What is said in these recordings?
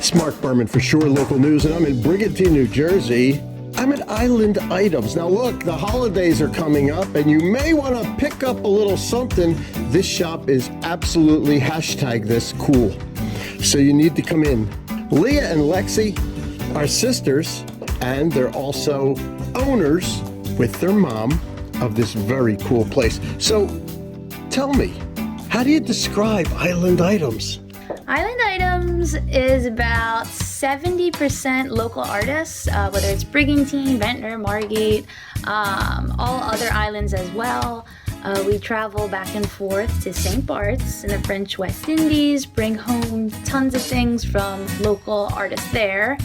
It's Mark Berman for Sure Local News, and I'm in Brigantine, New Jersey. I'm at Island Items. Now look, the holidays are coming up and you may want to pick up a little something. This shop is absolutely #this cool. So you need to come in. Leah and Lexi are sisters, and they're also owners with their mom of this very cool place. So tell me, how do you describe Island Items? Island Items is about 70% local artists, whether it's Brigantine, Ventnor, Margate, all other islands as well. We travel back and forth to St. Bart's in the French West Indies, bring home tons of things from local artists there.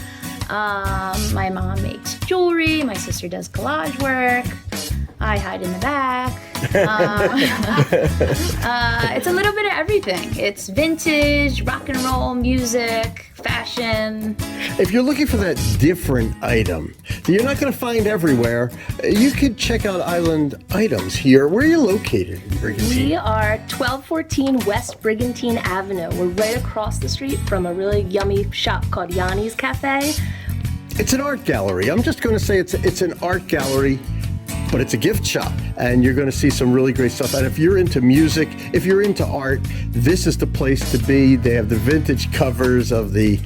My mom makes jewelry, my sister does collage work, I hide in the back. It's a little bit of everything. It's vintage, rock and roll, music, fashion. If you're looking for that different item that you're not going to find everywhere, you could check out Island Items here. Where are you located in Brigantine? We are 1214 West Brigantine Avenue. We're right across the street from a really yummy shop called Yanni's Cafe. It's an art gallery. I'm just going to say it's an art gallery, but it's a gift shop, and you're going to see some really great stuff. And if you're into music, if you're into art, this is the place to be. They have the vintage covers of the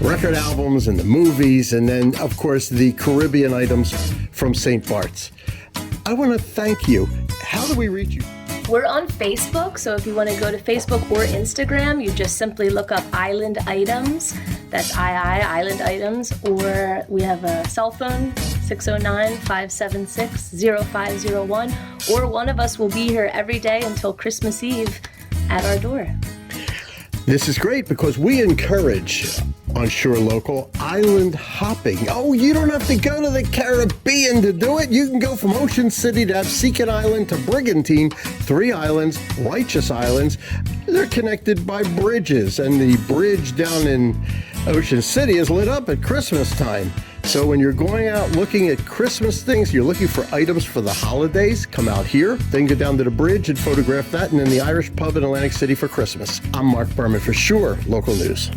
record albums and the movies, and then, of course, the Caribbean items from St. Bart's. I want to thank you. How do we reach you? We're on Facebook, so if you want to go to Facebook or Instagram, you just simply look up Island Items. That's Island Items. Or we have a cell phone, 609-576-0501. Or one of us will be here every day until Christmas Eve at our door. This is great because we encourage on Sure Local island hopping. Oh, you don't have to go to the Caribbean to do it. You can go from Ocean City to Absecon Island to Brigantine, 3 islands, righteous islands. They're connected by bridges, and the bridge down in Ocean City is lit up at Christmas time. So when you're going out looking at Christmas things, you're looking for items for the holidays, come out here, then go down to the bridge and photograph that, and then the Irish pub in Atlantic City for Christmas. I'm Mark Berman for Sure Local News.